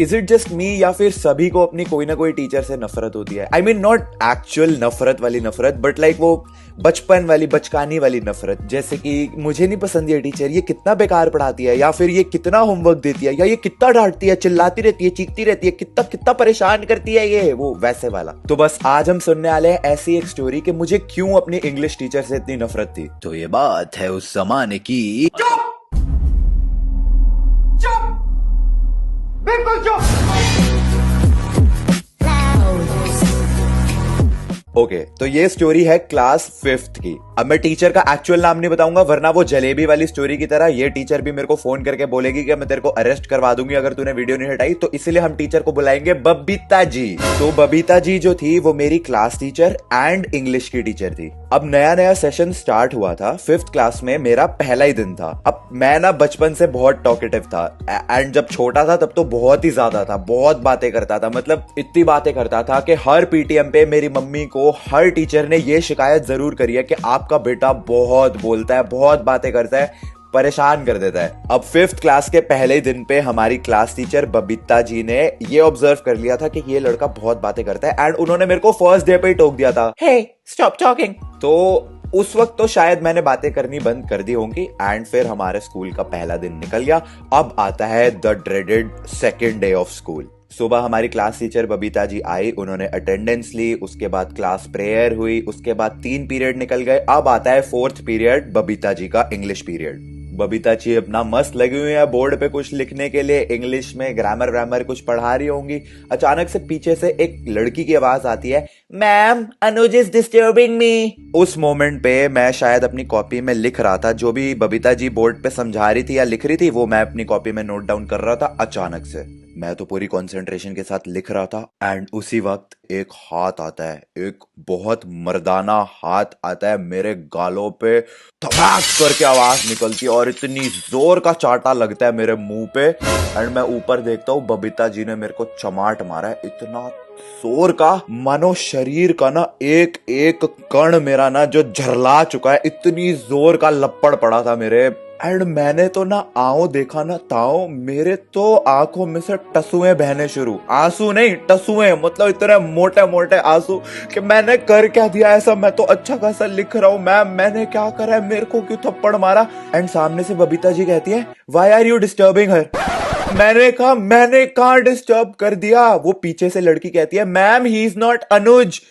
Is it just मी या फिर सभी को अपनी कोई ना कोई टीचर से नफरत होती है? आई मीन नॉट एक्चुअल नफरत वाली नफरत, बट लाइक वो बचपन वाली बचकानी वाली नफरत, जैसे कि मुझे नहीं पसंद ये टीचर, ये कितना बेकार पढ़ाती है, या फिर ये कितना होमवर्क देती है, या ये कितना डांटती है, चिल्लाती रहती है, चीखती रहती है, कितना कितना परेशान करती है ये, वो वैसे वाला। तो बस आज हम सुनने वाले हैं ऐसी एक स्टोरी कि मुझे क्यों अपनी इंग्लिश टीचर से इतनी नफरत थी। तो ये बात है उस जमाने की। बिल्कुल चुप। ओके, तो ये स्टोरी है क्लास 5th की। अब मैं टीचर का एक्चुअल नाम नहीं बताऊंगा, वरना वो जलेबी वाली स्टोरी की तरह ये टीचर भी मेरे को फोन करके बोलेगी कि मैं तेरे को अरेस्ट करवा दूंगी अगर तूने वीडियो नहीं हटाई। तो इसलिए हम टीचर को बुलाएंगे बबीता जी। तो बबीता जी जो थी वो मेरी क्लास टीचर एंड इंग्लिश की टीचर थी। अब नया नया सेशन स्टार्ट हुआ था, 5th क्लास में मेरा पहला ही दिन था। अब मैं ना बचपन से बहुत टॉकेटिव था, एंड जब छोटा था तब तो बहुत ही ज्यादा था, बहुत बातें करता था, मतलब इतनी बातें करता था कि हर पीटीएम पे मेरी मम्मी को हर टीचर ने ये शिकायत जरूर करी है कि आपका बेटा बहुत बोलता है, बहुत बातें करता है, परेशान कर देता है। अब 5th क्लास के पहले दिन पे हमारी क्लास टीचर बबीता जी ने ये ऑब्जर्व कर लिया था कि ये लड़का बहुत बातें करता है, एंड उन्होंने मेरे को फर्स्ट डे पे ही टोक दिया था, हे स्टॉप टॉकिंग। तो उस वक्त तो शायद मैंने बातें करनी बंद कर दी होंगी, एंड फिर हमारे स्कूल का पहला दिन निकल गया। अब आता है the dreaded second day of school. सुबह हमारी क्लास टीचर बबीता जी आई, उन्होंने अटेंडेंस ली, उसके बाद क्लास प्रेयर हुई, उसके बाद 3 पीरियड निकल गए। अब आता है 4th पीरियड, बबीता जी का इंग्लिश पीरियड। बबीता जी अपना मस्त लगी हुई है बोर्ड पे कुछ लिखने के लिए, इंग्लिश में ग्रामर व्रामर कुछ पढ़ा रही होंगी। अचानक से पीछे से एक लड़की की आवाज आती है, ma'am Anuj is disturbing me. उस मोमेंट पे मैं शायद अपनी कॉपी में लिख रहा था, जो भी बबीता जी बोर्ड पे समझा रही थी या लिख रही थी वो मैं अपनी कॉपी में नोट डाउन कर रहा था। अचानक से मैं तो पूरी कंसंट्रेशन के साथ लिख रहा था, एंड उसी वक्त एक हाथ आता है, एक बहुत मर्दाना हाथ आता है मेरे गालों पे, धमाक करके आवाज निकलती है और इतनी जोर का चाटा लगता है मेरे मुंह पे। एंड मैं ऊपर देखता हूँ बबीता जी ने मेरे को चमाट मारा है, इतना जोर का, मानो शरीर का ना एक एक कण मेरा ना जो झरला चुका है, इतनी जोर का लपड़ पड़ा था मेरे। एंड मैंने तो ना आओ देखा ना ताओ, मेरे तो आंखों में से टसुएं बहने शुरू, आंसू नहीं टसुएं, मतलब इतने मोटे मोटे आंसू कि मैंने कर क्या दिया ऐसा, मैं तो अच्छा खासा लिख रहा हूँ मैम, मैंने क्या करा है, मेरे को क्यों थप्पड़ मारा। एंड सामने से बबीता जी कहती है, व्हाई आर यू डिस्टर्बिंग हर। मैंने कहा मैंने कहाँ डिस्टर्ब कर दिया। वो पीछे से लड़की कहती है, मैम ही इज नॉट अनुज।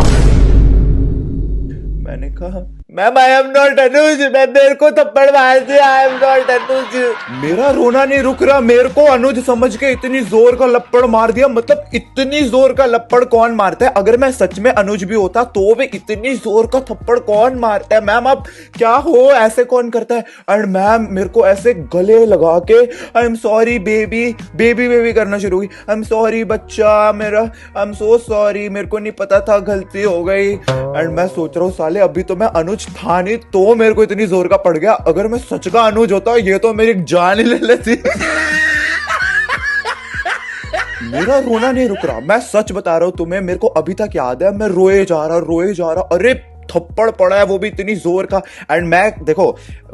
मैंने कहा मैम आई एम नॉट अनुज, मैं मेरे को थप्पड़ मार दिया, आई एम नॉट अनुज। मेरा रोना नहीं रुक रहा, मेरे को अनुज समझ के इतनी जोर का लप्पड़ मार दिया। मतलब इतनी जोर का लप्पड़ कौन मारता है? अगर मैं सच में अनुज भी होता तो भी इतनी जोर का थप्पड़ कौन मारता है? मैम आप क्या हो, ऐसे कौन करता है? एंड मैम मेरे को ऐसे गले लगा के I am sorry baby, baby baby करना शुरू हुई, आई एम सॉरी बच्चा मेरा, आई एम सो सॉरी, मेरे को नहीं पता था, गलती हो गई। एंड मैं सोच रहा हूँ साले अभी तो मैं अनुज था नहीं तो मेरे को इतनी जोर का पड़ गया, अगर मैं सच का अनुज होता ये तो मेरी जान ही ले लेती। मेरा रोना नहीं रुक रहा, मैं सच बता रहा हूं तुम्हें, मेरे को अभी तक याद है मैं रोए जा रहा, अरे थप्पड़ पड़ा है वो भी इतनी जोर का। एंड मैं देखो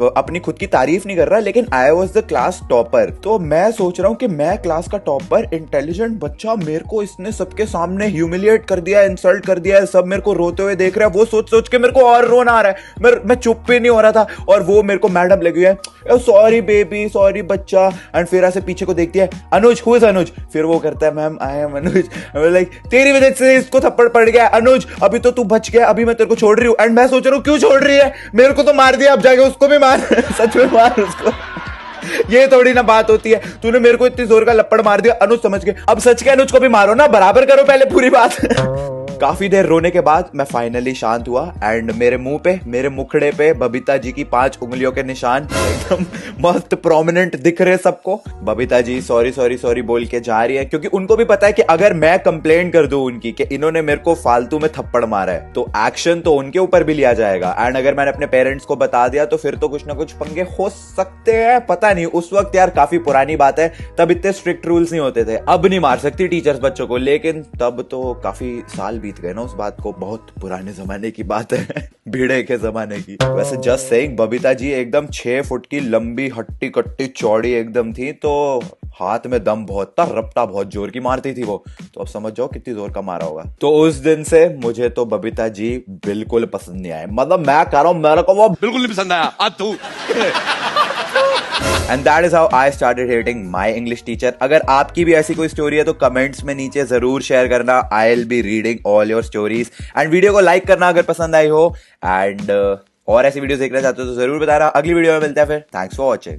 अपनी खुद की तारीफ नहीं कर रहा, लेकिन I was the class topper, तो मैं सोच रहा हूँ कि मैं क्लास का टॉपर इंटेलिजेंट बच्चा, मेरे को इसने सबके सामने ह्यूमिलिएट कर दिया, इंसल्ट कर दिया है, सब मेरे को रोते हुए देख रहे हैं। वो सोच सोच के मेरे को और रोना आ रहा है, मैं चुप भी नहीं हो रहा था। और वो मेरे को मैडम लगी है, सॉरी बेबी, सॉरी बच्चा। एंड फिर ऐसे पीछे को देखती है, अनुज हु इज अनुज? फिर वो करता है, ma'am I am Anuj. Like तेरी वजह से इसको थप्पड़ पड़ गया अनुज, अभी तो तू बच गया, अभी मैं तेरे को छोड़ रही हूँ। एंड मैं सोच रहा हूँ क्यों छोड़ रही है, मेरे को तो मार दिया, अब जाके उसको भी मार। सच में मार उसको। ये थोड़ी ना बात होती है, तूने मेरे को इतनी जोर का लप्पड़ मार दिया अनुज समझ के, अब सच के अनुज को भी मारो ना, बराबर करो पहले पूरी बात। काफी देर रोने के बाद मैं फाइनली शांत हुआ, एंड मेरे मुंह पे, मेरे मुखड़े पे बबीता जी की 5 उंगलियों के निशान एकदम मस्त प्रोमिनेंट दिख रहे सबको। Babita ji sorry sorry sorry बोल के जा रही है, क्योंकि उनको भी पता है कि अगर मैं कंप्लेंट कर दूं उनकी कि इन्होंने मेरे को फालतू में थप्पड़ मारा है तो एक्शन तो उनके ऊपर भी लिया जाएगा। एंड अगर मैंने अपने पेरेंट्स को बता दिया तो फिर तो कुछ ना कुछ पंगे हो सकते हैं, पता नहीं। उस वक्त यार काफी पुरानी बात है, तब इतने स्ट्रिक्ट रूल्स नहीं होते थे। अब नहीं मार सकती टीचर्स बच्चों को, लेकिन तब तो काफी साल बीत गए ना उस बात को, बहुत पुराने जमाने की बात है भिड़े के जमाने की। वैसे जस्ट सेइंग, बबीता जी एकदम 6 फुट की लंबी हट्टी कट्टी चौड़ी एकदम थी, तो हाथ में दम बहुत था, रपटा बहुत जोर की मारती थी वो, तो अब समझ जाओ कितनी जोर का मारा होगा। तो उस दिन से मुझे तो बबीता जी बिल्कुल पसंद नहीं आए, मतलब मैं कह रहा हूं मेरे को वो बिल्कुल नहीं पसंद आया। आज तू and that is how I started hating my English teacher. अगर आपकी भी ऐसी कोई स्टोरी है तो कमेंट्स में नीचे जरूर शेयर करना, I will be reading all your stories. And video को लाइक करना अगर पसंद आई हो, एंड और ऐसी वीडियो देखना चाहते हो तो जरूर बताना। अगली वीडियो में मिलते हैं फिर। Thanks for watching.